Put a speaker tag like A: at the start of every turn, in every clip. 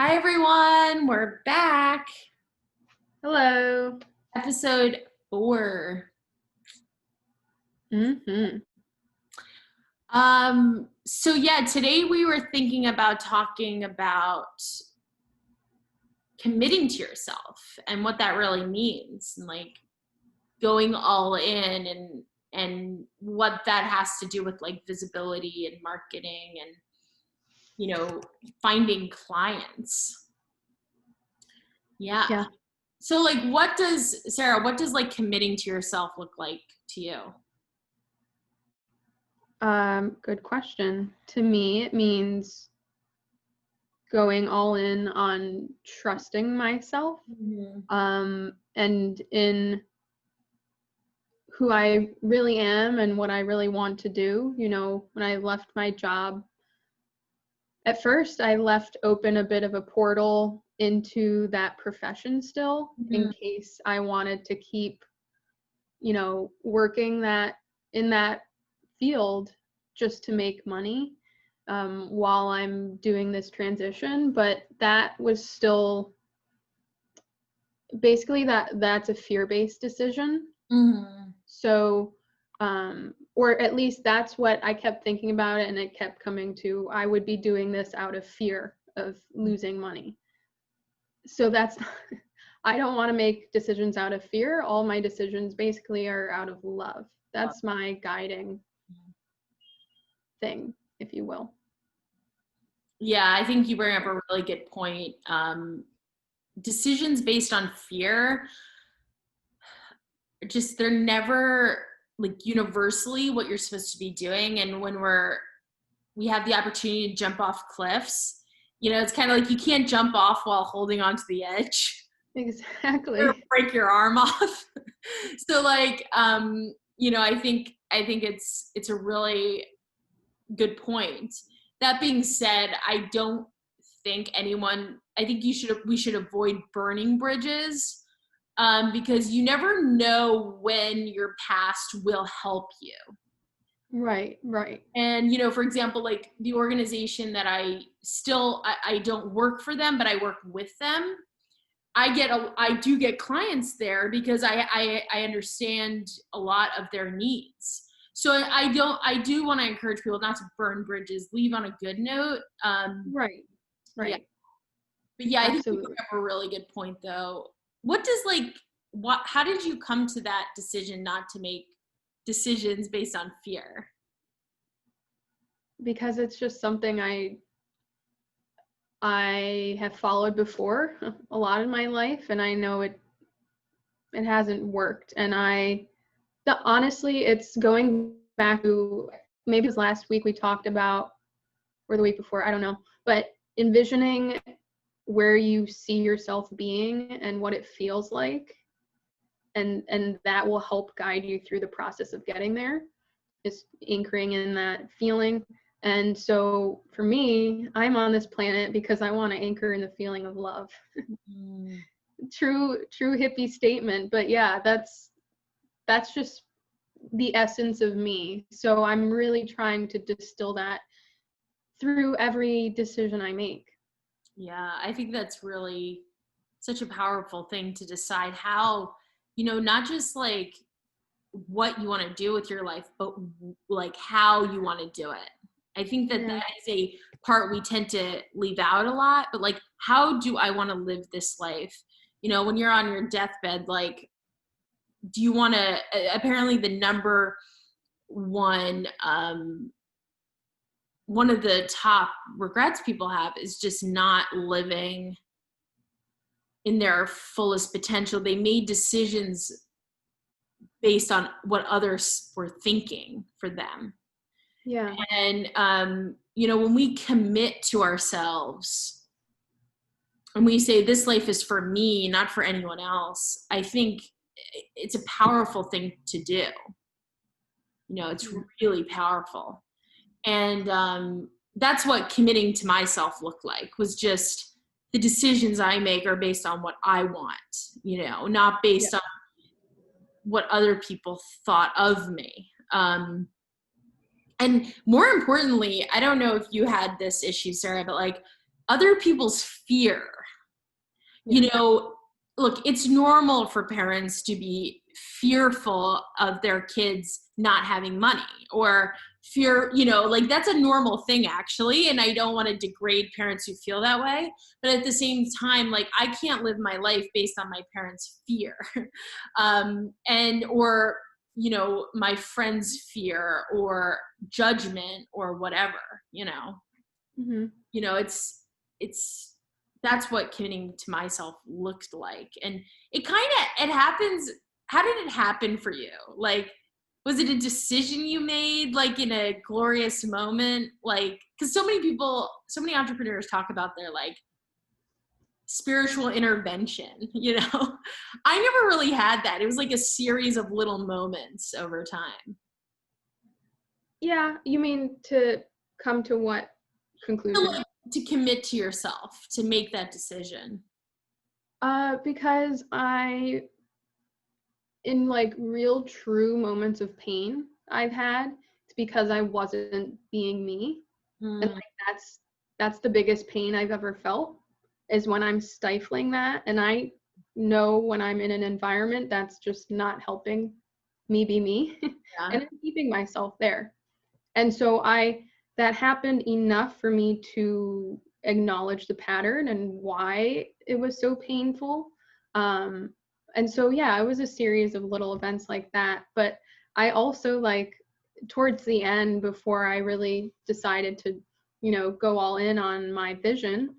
A: Hi everyone, we're back.
B: Hello.
A: Episode 4.
B: Mm-hmm.
A: Today we were thinking about talking about committing to yourself and what that really means, and like going all in and what that has to do with like visibility and marketing and finding clients.
B: Yeah.
A: So like what does like committing to yourself look like to you?
B: Good question. To me, it means going all in on trusting myself,
A: Mm-hmm.
B: and in who I really am and what I really want to do. When I left my job, at first I left open a bit of a portal into that profession still, in case I wanted to keep, working in that field just to make money while I'm doing this transition. But that was still basically that's a fear-based decision.
A: Mm-hmm.
B: So or at least that's what I kept thinking about it, and it kept coming to, I would be doing this out of fear of losing money. So that's I don't want to make decisions out of fear. All my decisions basically are out of love. That's my guiding thing, if you will.
A: Yeah, I think you bring up a really good point. Decisions based on fear, they're never like universally what you're supposed to be doing. And when we have the opportunity to jump off cliffs, it's kind of like you can't jump off while holding onto the edge. Or
B: Exactly.
A: break your arm off. So like, I think it's a really good point. That being said, I don't think I think we should avoid burning bridges, because you never know when your past will help you.
B: Right.
A: And, for example, like the organization that I don't work for them, but I work with them. I do get clients there because I understand a lot of their needs. So I do want to encourage people not to burn bridges, leave on a good note.
B: Right.
A: Yeah.
B: Right.
A: But yeah, I think you
B: Absolutely.
A: bring up a really good point though. How did you come to that decision not to make decisions based on fear?
B: Because it's just something I have followed before a lot in my life, and I know it hasn't worked. And honestly, it's going back to, maybe it was last week we talked about, or the week before, I don't know, but envisioning where you see yourself being and what it feels like, and that will help guide you through the process of getting there, is anchoring in that feeling. And so for me, I'm on this planet because I want to anchor in the feeling of love.
A: Mm.
B: True hippie statement, but yeah, that's just the essence of me. So I'm really trying to distill that through every decision I make.
A: Yeah, I think that's really such a powerful thing to decide how, not just like what you want to do with your life, but like how you want to do it. I think that
B: Yeah.
A: that is a part we tend to leave out a lot, but like, how do I want to live this life? When you're on your deathbed, like, do you want to, apparently the number one of the top regrets people have is just not living in their fullest potential. They made decisions based on what others were thinking for them.
B: Yeah.
A: And, when we commit to ourselves and we say, this life is for me, not for anyone else, I think it's a powerful thing to do. It's really powerful. And that's what committing to myself looked like, was just the decisions I make are based on what I want, not based on what other people thought of me. And more importantly, I don't know if you had this issue, Sarah, but like, other people's fear.
B: Yeah.
A: You know, look, it's normal for parents to be fearful of their kids not having money, or fear, you know, like that's a normal thing actually. And I don't want to degrade parents who feel that way. But at the same time, like I can't live my life based on my parents' fear. And, or, you know, my friend's fear or judgment or whatever, you know.
B: Mm-hmm.
A: You know, it's that's what committing to myself looked like. And it kind of, it happens. How did it happen for you? Like, was it a decision you made, like in a glorious moment? Like, because so many people, so many entrepreneurs talk about their like spiritual intervention, you know. I never really had that. It was like a series of little moments over time.
B: Yeah, you mean to come to what conclusion?
A: To commit to yourself, to make that decision.
B: Because in like real true moments of pain I've had, it's because I wasn't being me. And like that's the biggest pain I've ever felt, is when I'm stifling that. And I know when I'm in an environment that's just not helping me be me,
A: Yeah.
B: and I'm keeping myself there. And so that happened enough for me to acknowledge the pattern and why it was so painful. And so, yeah, it was a series of little events like that. But I also, like, towards the end, before I really decided to, you know, go all in on my vision,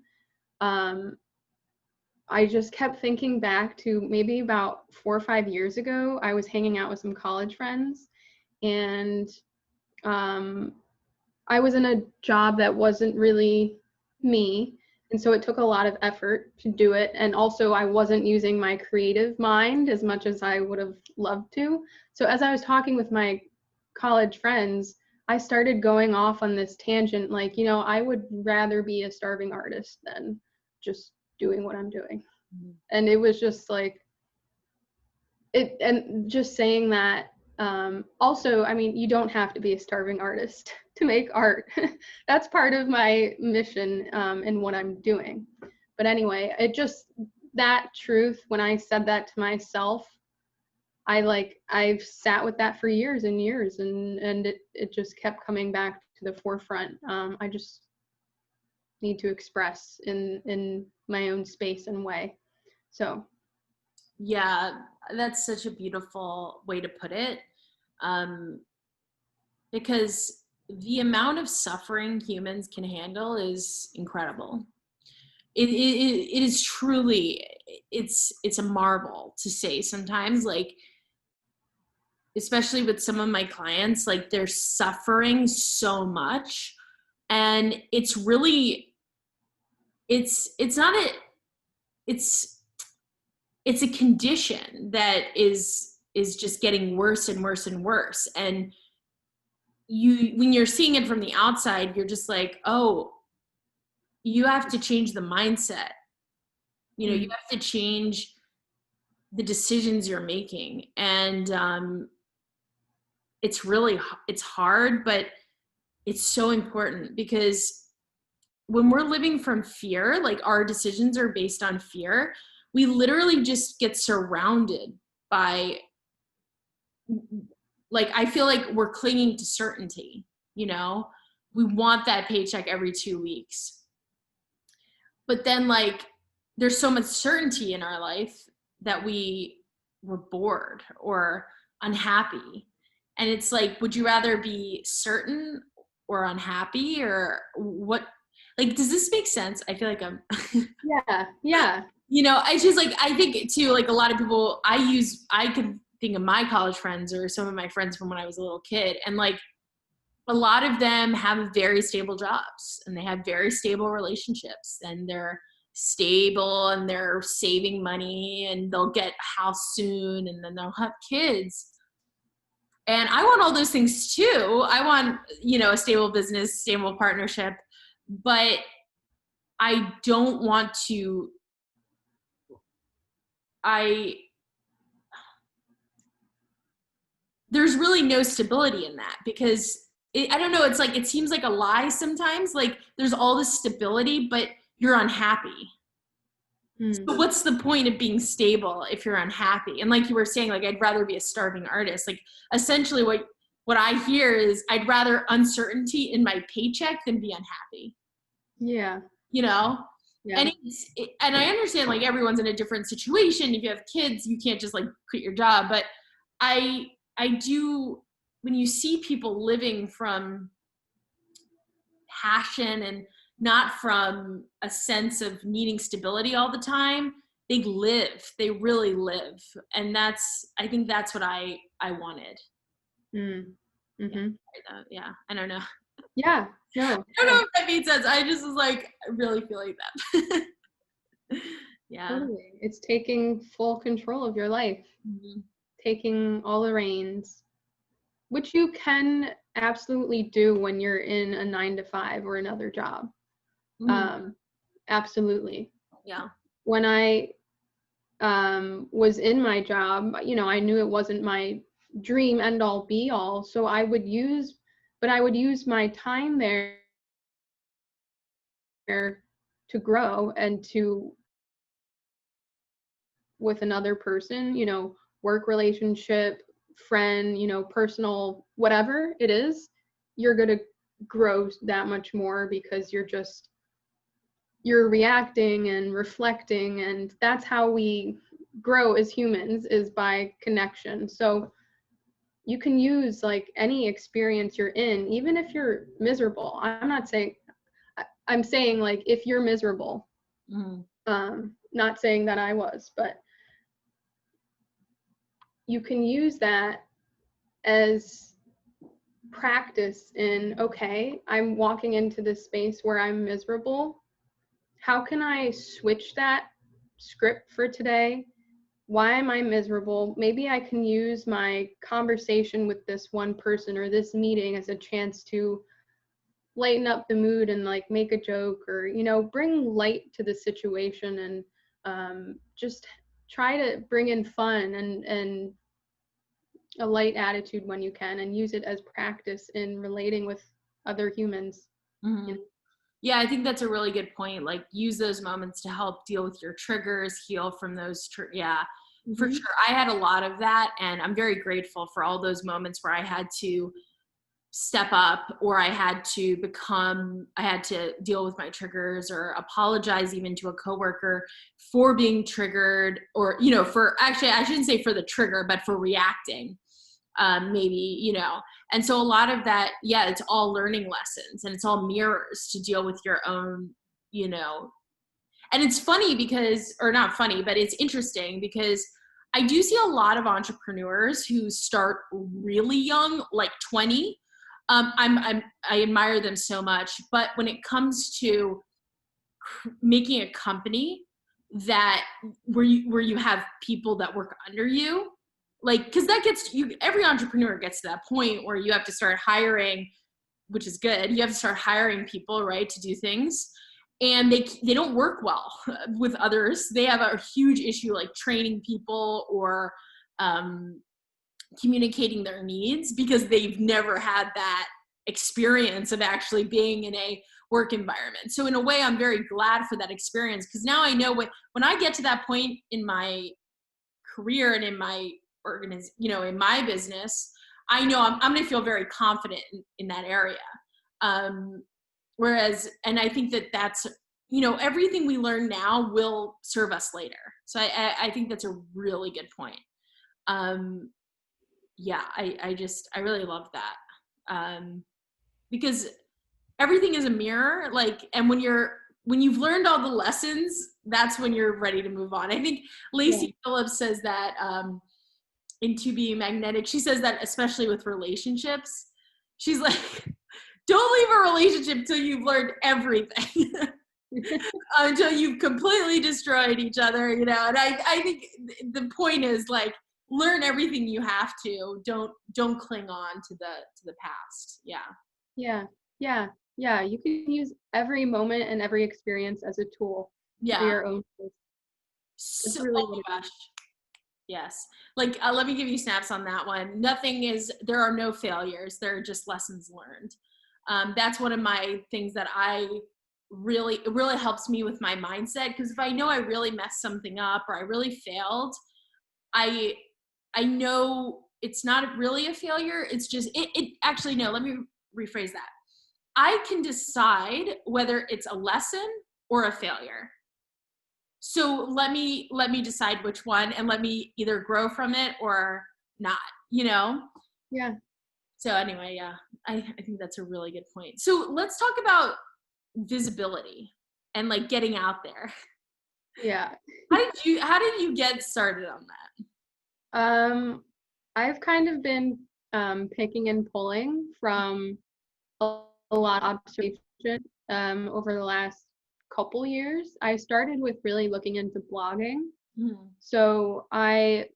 B: I just kept thinking back to maybe about 4 or 5 years ago. I was hanging out with some college friends, and I was in a job that wasn't really me. And so it took a lot of effort to do it. And also, I wasn't using my creative mind as much as I would have loved to. So as I was talking with my college friends, I started going off on this tangent, like, you know, I would rather be a starving artist than just doing what I'm doing. Mm-hmm. And it was just like, and just saying that, also, I mean, you don't have to be a starving artist to make art. That's part of my mission, in what I'm doing. But anyway, that truth, when I said that to myself, I've sat with that for years and years, and it just kept coming back to the forefront. I just need to express in my own space and way. So.
A: Yeah, that's such a beautiful way to put it. Because the amount of suffering humans can handle is incredible. It is truly, it's a marvel to say sometimes, like, especially with some of my clients, like they're suffering so much, and it's really, it's not a, it's a condition that is just getting worse and worse and worse. And when you're seeing it from the outside, you're just like, oh, you have to change the mindset. You know, you have to change the decisions you're making. And it's hard, but it's so important, because when we're living from fear, like our decisions are based on fear, we literally just get surrounded by, like, I feel like we're clinging to certainty, you know? We want that paycheck every 2 weeks. But then, like, there's so much certainty in our life that we're bored or unhappy. And it's like, would you rather be certain or unhappy, or what? Like, does this make sense? I feel like I'm
B: Yeah.
A: You know, I just, like, I think too, like a lot of people, I could think of my college friends or some of my friends from when I was a little kid, and like a lot of them have very stable jobs and they have very stable relationships, and they're stable and they're saving money, and they'll get a house soon, and then they'll have kids. And I want all those things too. I want, you know, a stable business, stable partnership, but I don't want to, there's really no stability in that, because I don't know, it's like, it seems like a lie sometimes. Like there's all this stability, but you're unhappy.
B: Mm.
A: So what's the point of being stable if you're unhappy? And like you were saying, like, I'd rather be a starving artist. Like, essentially what I hear is I'd rather uncertainty in my paycheck than be unhappy,
B: Yeah.
A: you know?
B: Yeah.
A: And and I understand, like, everyone's in a different situation. If you have kids, you can't just like quit your job. But I do, when you see people living from passion and not from a sense of needing stability all the time, they really live. And I think that's what I wanted.
B: Mm.
A: Yeah,
B: Mhm.
A: yeah, I don't know.
B: Yeah. No.
A: I don't know
B: No.
A: if that made sense. I just was like, I really feel like that. Yeah.
B: Totally. It's taking full control of your life,
A: Mhm.
B: taking all the reins, which you can absolutely do when you're in a 9 to 5 or another job.
A: Mhm.
B: Um, absolutely.
A: Yeah.
B: When I was in my job, I knew it wasn't my dream end all be all. So I would use my time there to grow and to with another person, work relationship, friend, personal, whatever it is, you're going to grow that much more because you're reacting and reflecting, and that's how we grow as humans, is by connection. So you can use like any experience you're in, even if you're miserable. I'm saying like if you're miserable,
A: Mhm.
B: not saying that I was, but you can use that as practice in, okay, I'm walking into this space where I'm miserable. How can I switch that script for today? Why am I miserable? Maybe I can use my conversation with this one person or this meeting as a chance to lighten up the mood and like make a joke, or bring light to the situation, and just try to bring in fun and a light attitude when you can, and use it as practice in relating with other humans. you
A: Mhm. Yeah, I think that's a really good point. Like, use those moments to help deal with your triggers, heal from those. Yeah, for
B: Mm-hmm.
A: sure. I had a lot of that, and I'm very grateful for all those moments where I had to step up, or I had to deal with my triggers, or apologize even to a coworker for being triggered, or, for, actually, I shouldn't say for the trigger, but for reacting, maybe, and so a lot of that, yeah, it's all learning lessons, and it's all mirrors to deal with your own, you know and it's funny because, or not funny, but it's interesting because I do see a lot of entrepreneurs who start really young, like 20. I admire them so much, but when it comes to making a company that where you have people that work under you, like, because that gets you, every entrepreneur gets to that point where you have to start hiring, which is good. You have to start hiring people, right, to do things. And they don't work well with others. They have a huge issue like training people, or um, communicating their needs, because they've never had that experience of actually being in a work environment. So in a way, I'm very glad for that experience, because now I know when I get to that point in my career and in my in my business, I know I'm going to feel very confident in that area. Um, and I think that's, everything we learn now will serve us later. So I think that's a really good point. Um, yeah, I really love that. Because everything is a mirror, like, and when you've learned all the lessons, that's when you're ready to move on. I think
B: Yeah.
A: Lacey Phillips says that, in To Be Magnetic, she says that especially with relationships, she's like, don't leave a relationship until you've learned everything. Until you've completely destroyed each other, and I think the point is, like, learn everything you have to. Don't cling on to the past. Yeah.
B: Yeah. Yeah. Yeah. You can use every moment and every experience as a tool for
A: Yeah.
B: your own growth. It's
A: So,
B: really
A: oh
B: what
A: my gosh. Yes. Like, let me give you snaps on that one. There are no failures. There are just lessons learned. That's one of my things that I it really helps me with my mindset. Because if I know I really messed something up or I really failed, I know it's not really a failure. It's just, it actually, no, let me rephrase that. I can decide whether it's a lesson or a failure. So let me decide which one, and let me either grow from it or not, you know?
B: Yeah.
A: So anyway, yeah, I think that's a really good point. So let's talk about visibility and like getting out there.
B: Yeah.
A: How did you get started on that?
B: I've kind of been picking and pulling from a lot of observation over the last couple years. I started with really looking into blogging.
A: Hmm.
B: So I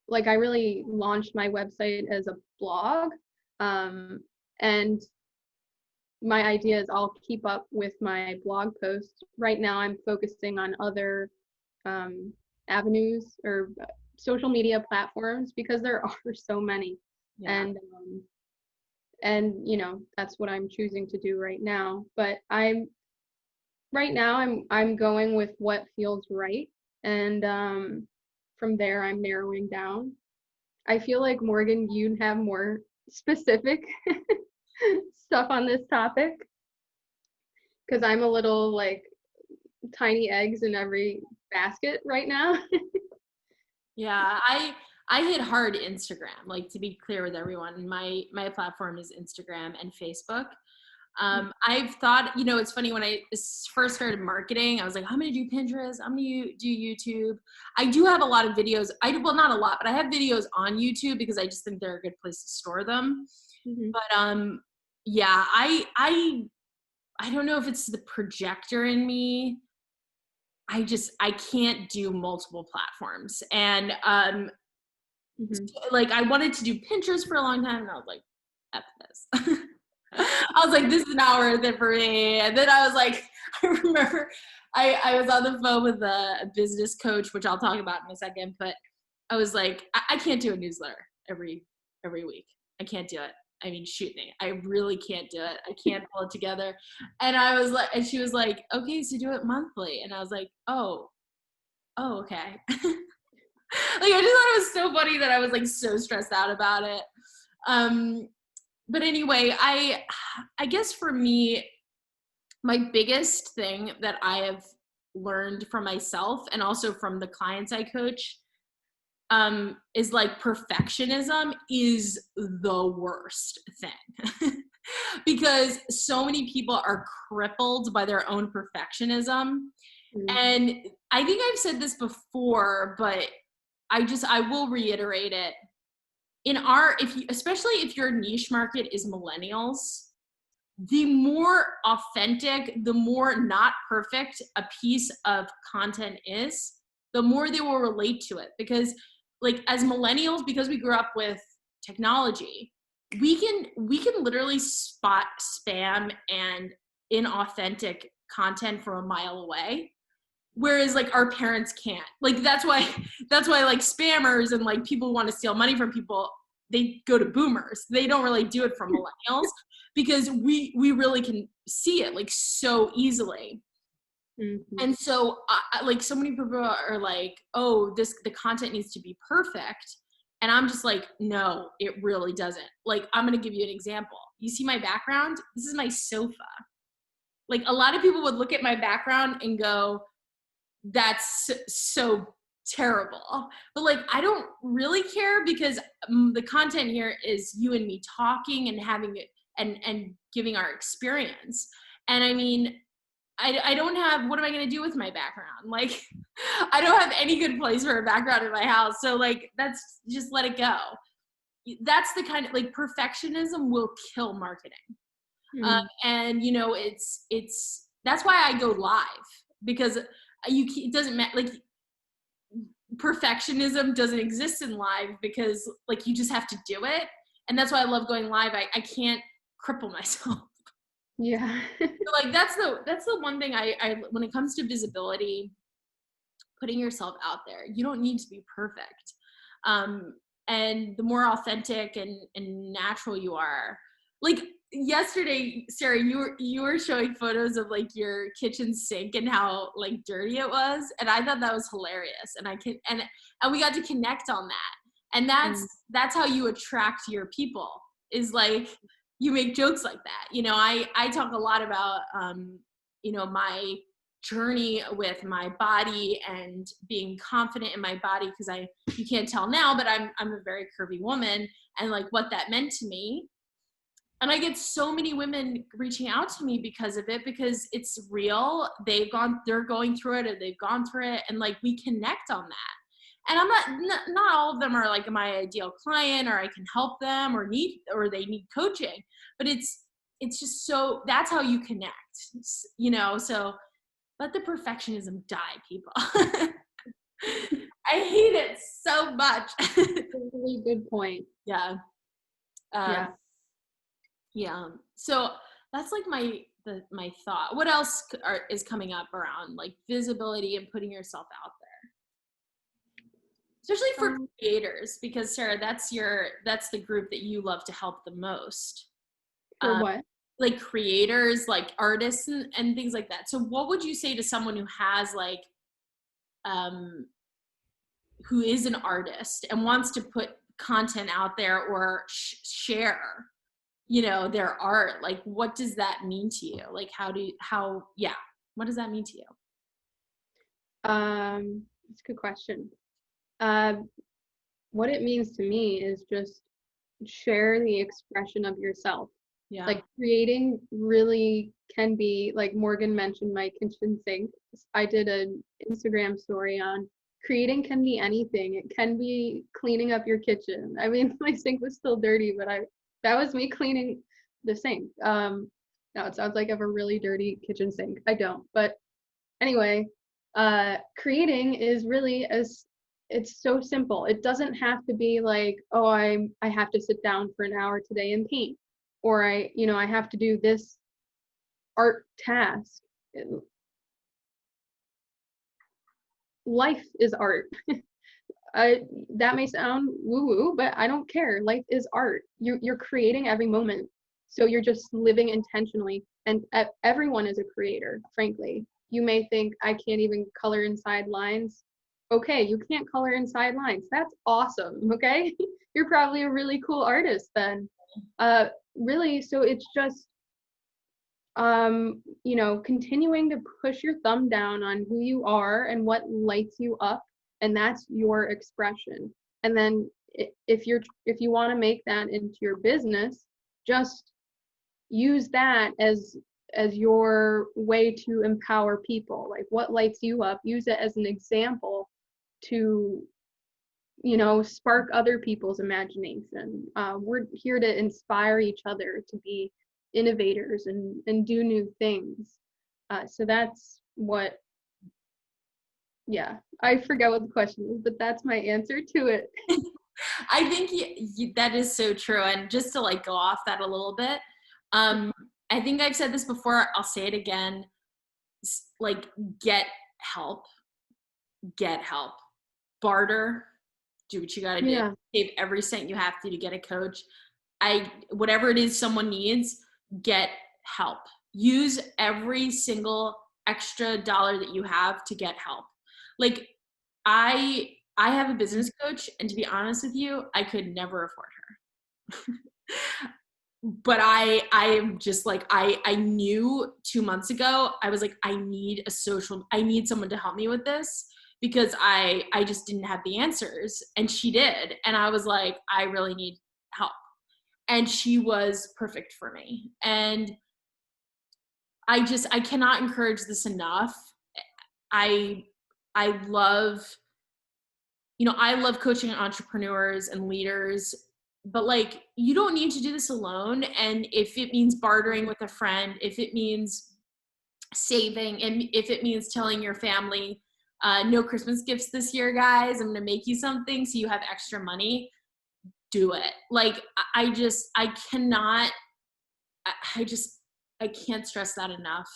B: really launched my website as a blog. And my idea is I'll keep up with my blog posts. Right now I'm focusing on other avenues or social media platforms because there are so many.
A: Yeah.
B: And that's what I'm choosing to do right now. But I'm going with what feels right, and from there I'm narrowing down. I feel like, Morgan, you'd have more specific stuff on this topic because I'm a little like tiny eggs in every basket right now.
A: Yeah, I hit hard Instagram. Like, to be clear with everyone, my platform is Instagram and Facebook. I've thought, it's funny, when I first started marketing, I was like, I'm going to do Pinterest. I'm going to do YouTube. I do have a lot of videos. Well, not a lot, but I have videos on YouTube because I just think they're a good place to store them.
B: Mm-hmm.
A: But yeah, I don't know if it's the projector in me. I can't do multiple platforms. And
B: Mm-hmm.
A: like, I wanted to do Pinterest for a long time, and I was like, F this. I was like, this is not worth it for me. And then I was like, I remember I was on the phone with a business coach, which I'll talk about in a second, but I was like, I can't do a newsletter every week. I can't do it. I mean, shoot me. I really can't do it. I can't pull it together. And I was like, and she was like, okay, so do it monthly. And I was like, oh, okay. Like, I just thought it was so funny that I was like so stressed out about it. But anyway, I guess for me, my biggest thing that I have learned from myself and also from the clients I coach, is like, perfectionism is the worst thing. Because so many people are crippled by their own perfectionism.
B: Mm-hmm.
A: And I think I've said this before, but I will reiterate it. Especially if your niche market is millennials, the more authentic, the more not perfect a piece of content is, the more they will relate to it. Because, like, as millennials, because we grew up with technology, we can literally spot spam and inauthentic content from a mile away. Whereas, like, our parents can't. Like, that's why like spammers and like people who want to steal money from people, they go to boomers. They don't really do it from millennials, because we really can see it like so easily.
B: Mm-hmm.
A: And so, like, so many people are like, oh, the content needs to be perfect. And I'm just like, no, it really doesn't. Like, I'm going to give you an example. You see my background? This is my sofa. Like, a lot of people would look at my background and go, that's so terrible. But, like, I don't really care, because the content here is you and me talking and having it and giving our experience. And I mean, I don't have, what am I going to do with my background? Like, I don't have any good place for a background in my house. So, like, that's just, let it go. That's the kind of, like, perfectionism will kill marketing.
B: Mm-hmm.
A: And that's why I go live, because it doesn't matter. Like, perfectionism doesn't exist in live, because, like, you just have to do it. And that's why I love going live. I can't cripple myself.
B: Yeah.
A: So, like, that's the one thing I when it comes to visibility, putting yourself out there, you don't need to be perfect. And the more authentic and natural you are, like yesterday, Sarah, you were showing photos of like your kitchen sink and how like dirty it was, and I thought that was hilarious. And and we got to connect on that, and that's how you attract your people, is like you make jokes like that. You know, I talk a lot about you know, my journey with my body and being confident in my body, because you can't tell now, but I'm a very curvy woman, and like what that meant to me. And I get so many women reaching out to me because of it, because it's real. They're going through it, or they've gone through it, and like we connect on that. And I'm not all of them are like my ideal client, or I can help them, or they need coaching, but it's just so that's how you connect, you know. So let the perfectionism die, people. I hate it so much.
B: Really good point.
A: Yeah.
B: Yeah.
A: Yeah. So that's like my thought. What else is coming up around like visibility and putting yourself out there, especially for creators? Because Sarah, that's the group that you love to help the most.
B: For what?
A: Like creators, like artists and things like that. So what would you say to someone who has like, who is an artist and wants to put content out there, or share, you know, their art? Like, what does that mean to you? Like, what does that mean to you?
B: It's a good question. What it means to me is just share the expression of yourself.
A: Yeah.
B: Like creating really can be, like Morgan mentioned my kitchen sink. I did an Instagram story on creating can be anything. It can be cleaning up your kitchen. I mean, my sink was still dirty, but that was me cleaning the sink. Now it sounds like I have a really dirty kitchen sink. I don't. But anyway, creating is really it's so simple. It doesn't have to be like, oh, I have to sit down for an hour today and paint, or I have to do this art task. Life is art. That may sound woo-woo, but I don't care. Life is art. You're creating every moment. So you're just living intentionally. And everyone is a creator, frankly. You may think, I can't even color inside lines. Okay, you can't color inside lines. That's awesome, okay? You're probably a really cool artist then. Really, so it's just, continuing to push your thumb down on who you are and what lights you up, and that's your expression. And then if you want to make that into your business, just use that as your way to empower people. Like, what lights you up, use it as an example to spark other people's imagination. We're here to inspire each other to be innovators and do new things. So that's what, yeah, I forgot what the question is, but that's my answer to it.
A: I think that is so true. And just to like go off that a little bit, I think I've said this before, I'll say it again, like get help, barter, do what you got to do, save every cent you have to get a coach. Whatever it is someone needs, get help. Use every single extra dollar that you have to get help. Like I have a business coach, and to be honest with you, I could never afford her. But I am just like, I knew 2 months ago, I was like, I need someone to help me with this, because I just didn't have the answers, and she did. And I was like, I really need help. And she was perfect for me. And I cannot encourage this enough. I love coaching entrepreneurs and leaders, but like, you don't need to do this alone. And if it means bartering with a friend, if it means saving, and if it means telling your family, no Christmas gifts this year, guys, I'm going to make you something so you have extra money, do it. Like, I can't stress that enough.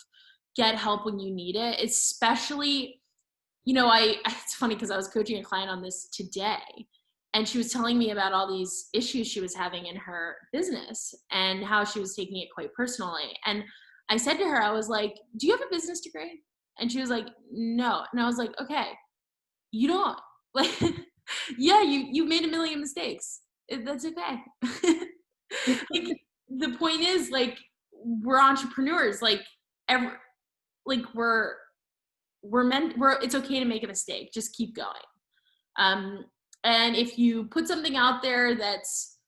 A: Get help when you need it, especially, it's funny because I was coaching a client on this today, And she was telling me about all these issues she was having in her business and how she was taking it quite personally. And I said to her, I was like, do you have a business degree? And she was like, no. And I was like, okay, you don't, like, yeah, you made a million mistakes. That's okay. Like, the point is, like, we're entrepreneurs. Like, like it's okay to make a mistake. Just keep going. And if you put something out there that's,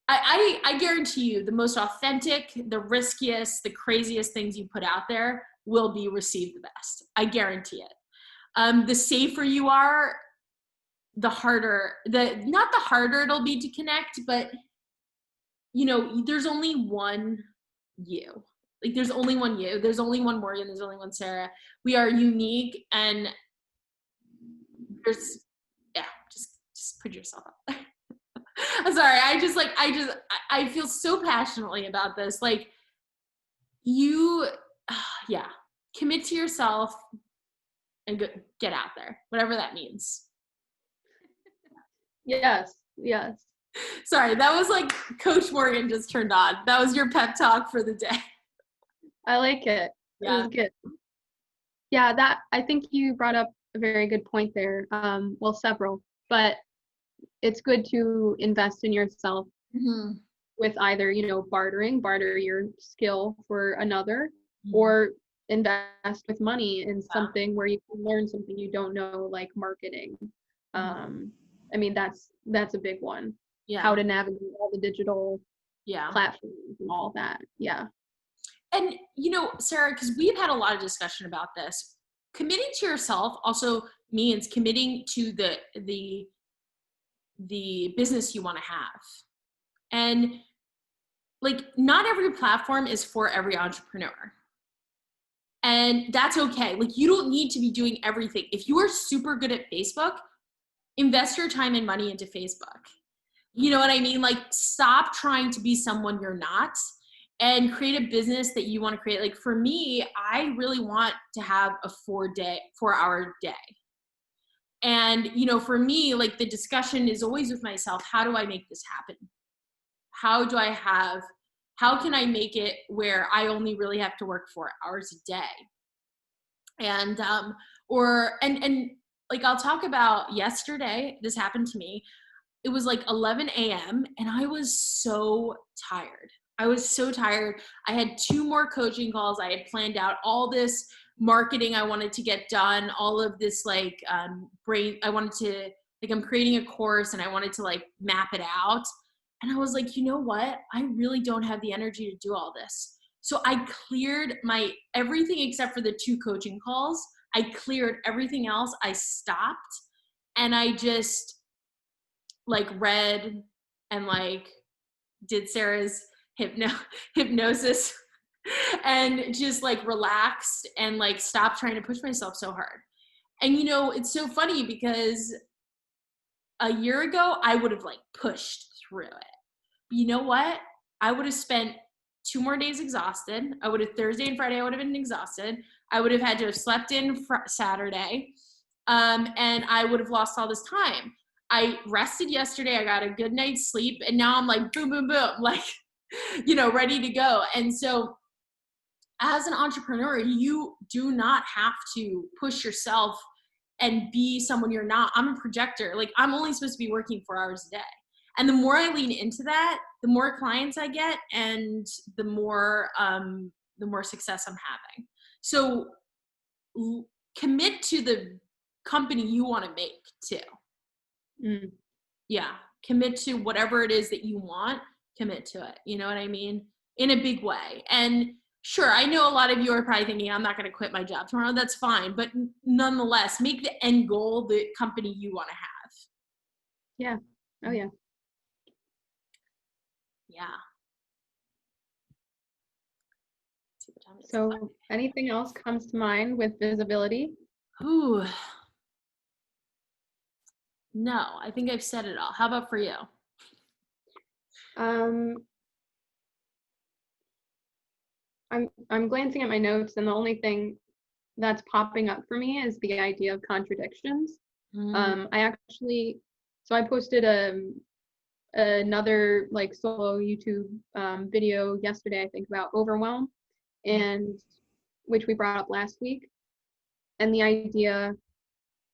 A: I guarantee you, the most authentic, the riskiest, the craziest things you put out there will be received the best. I guarantee it. The safer you are, the harder, not the harder it'll be to connect, but there's only one you. Like, there's only one you. There's only one Morgan. There's only one Sarah. We are unique, and there's, yeah, just put yourself out there. I'm sorry. I feel so passionately about this. Like, yeah, commit to yourself and get out there, whatever that means.
B: Yes. Yes.
A: Sorry, that was like Coach Morgan just turned on. That was your pep talk for the day.
B: I like it.
A: Yeah.
B: It was good. Yeah, I think you brought up a very good point there. Well, several, but it's good to invest in yourself with either, barter your skill for another, or invest with money in something where you can learn something you don't know, like marketing. I mean, that's a big one.
A: Yeah.
B: How to navigate all the digital platforms and all that. Yeah.
A: And, Sarah, because we've had a lot of discussion about this, committing to yourself also means committing to the business you want to have. And, like, not every platform is for every entrepreneur. And that's okay. Like, you don't need to be doing everything. If you are super good at Facebook, invest your time and money into Facebook. You know what I mean? Like, stop trying to be someone you're not and create a business that you want to create. Like, for me, I really want to have a 4-hour day. And, for me, like, the discussion is always with myself, how do I make this happen? How can I make it where I only really have to work 4 hours a day? And, like, I'll talk about yesterday, this happened to me. It was like 11 a.m. and I was so tired. I had 2 more coaching calls. I had planned out all this marketing I wanted to get done, all of this, like, I'm creating a course and I wanted to, like, map it out. And I was like, you know what? I really don't have the energy to do all this. So I cleared everything except for the 2 coaching calls. I cleared everything else. I stopped and I just, like, read and, like, did Sarah's hypnosis and just, like, relaxed and, like, stopped trying to push myself so hard. And, it's so funny because a year ago I would have, like, pushed through it. But you know what? I would have spent 2 more days exhausted. Thursday and Friday I would have been exhausted. I would have had to have slept in Saturday. And I would have lost all this time. I rested yesterday. I got a good night's sleep. And now I'm like, boom, boom, boom, like, ready to go. And so as an entrepreneur, you do not have to push yourself and be someone you're not. I'm a projector. Like, I'm only supposed to be working 4 hours a day. And the more I lean into that, the more clients I get and the more success I'm having. So commit to the company you want to make too. Yeah. Commit to whatever it is that you want, commit to it. You know what I mean? In a big way. And sure, I know a lot of you are probably thinking, I'm not going to quit my job tomorrow. That's fine. But nonetheless, make the end goal the company you want to have.
B: Yeah. Oh, yeah.
A: Yeah.
B: So anything else comes to mind with visibility?
A: Ooh. No, I think I've said it all. How about for you?
B: I'm glancing at my notes, and the only thing that's popping up for me is the idea of contradictions. I actually So I posted another like solo YouTube video yesterday, I think, about overwhelm, and which we brought up last week. And the idea,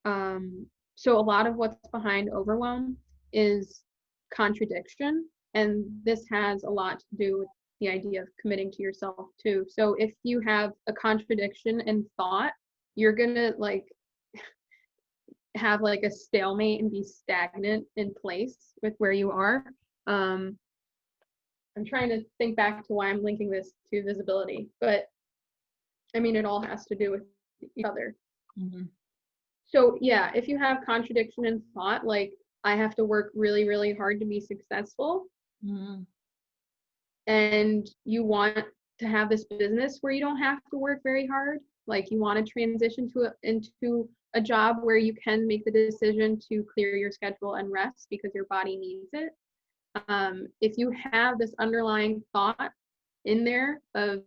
B: so a lot of what's behind overwhelm is contradiction, and this has a lot to do with the idea of committing to yourself too. So if you have a contradiction in thought, you're gonna like have like a stalemate and be stagnant in place with where you are. I'm trying to think back to why I'm linking this to visibility, but I mean, it all has to do with each other.
A: Mm-hmm.
B: So yeah, if you have contradiction in thought, like I have to work really, really hard to be successful,
A: Mm-hmm.
B: and you want to have this business where you don't have to work very hard, like you want to transition into a job where you can make the decision to clear your schedule and rest because your body needs it. If you have this underlying thought in there of,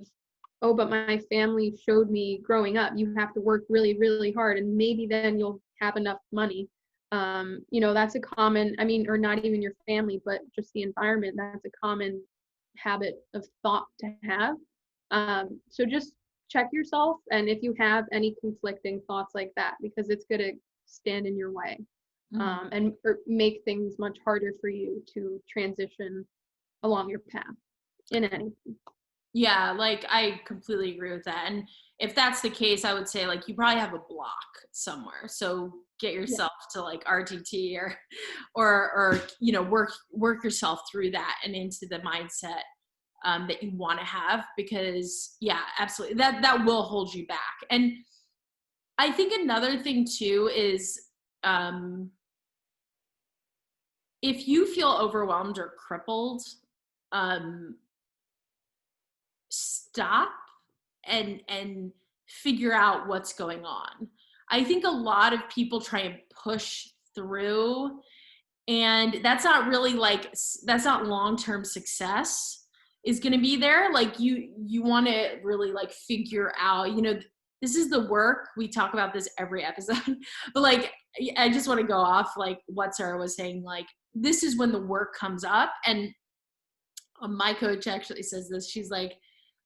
B: oh, but my family showed me growing up, you have to work really, really hard and maybe then you'll have enough money. That's a common, I mean, or not even your family, but just the environment, that's a common habit of thought to have. So just check yourself, and if you have any conflicting thoughts like that, because it's going to stand in your way, and make things much harder for you to transition along your path in anything.
A: Yeah, like I completely agree with that. And if that's the case, I would say like you probably have a block somewhere. So get yourself to like RTT or work yourself through that and into the mindset that you want to have, because yeah, absolutely, that will hold you back. And I think another thing too is if you feel overwhelmed or crippled, stop and figure out what's going on. I think a lot of people try and push through, and that's not really like, that's not long-term success is going to be there. Like you want to really like figure out, this is the work. We talk about this every episode, but like, I just want to go off like what Sarah was saying, like this is when the work comes up. And my coach actually says this. She's like,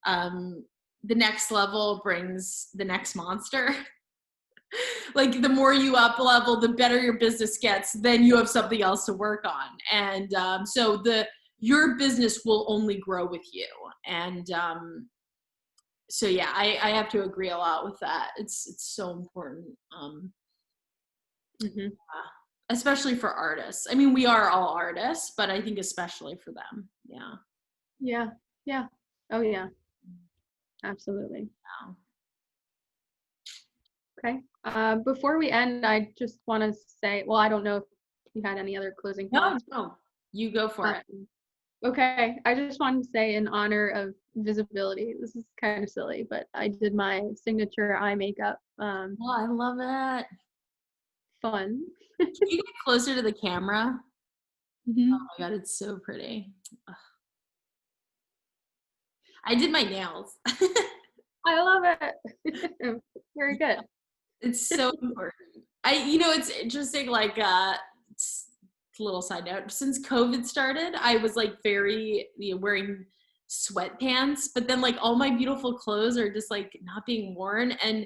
A: the next level brings the next monster. Like the more you up level, the better your business gets, then you have something else to work on. And so your business will only grow with you. And so yeah, I have to agree a lot with that. It's so important. Especially for artists. I mean, we are all artists, but I think especially for them. Yeah.
B: Yeah. Oh yeah. Absolutely.
A: Yeah.
B: Okay. Before we end, I just want to say, well, I don't know if you had any other closing thoughts.
A: No, you go for it.
B: Okay. I just wanted to say, in honor of visibility, this is kind of silly, but I did my signature eye makeup.
A: Oh, I love it.
B: Fun.
A: Can you get closer to the camera?
B: Mm-hmm.
A: Oh my God, it's so pretty. Ugh. I did my nails.
B: I love it. Very good.
A: It's so important. It's interesting, like, it's a little side note. Since COVID started, I was like very, wearing sweatpants, but then like all my beautiful clothes are just like not being worn. And,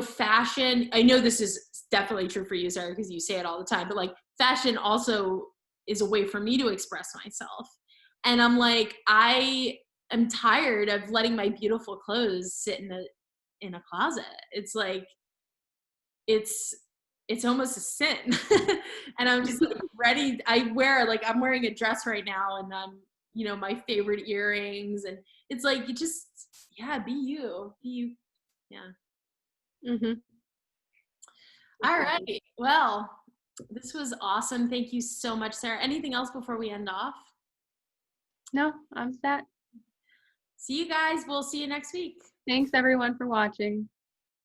A: fashion, I know this is definitely true for you, Sarah, because you say it all the time, but like fashion also is a way for me to express myself. And I'm like, I am tired of letting my beautiful clothes sit in a closet. It's like, it's almost a sin. And I'm just like ready. I'm wearing a dress right now, and my favorite earrings, and it's like, be you. Yeah.
B: Mm-hmm.
A: All right. Well, this was awesome. Thank you so much, Sarah. Anything else before we end off?
B: No, I'm set.
A: See you guys. We'll see you next week.
B: Thanks everyone for watching.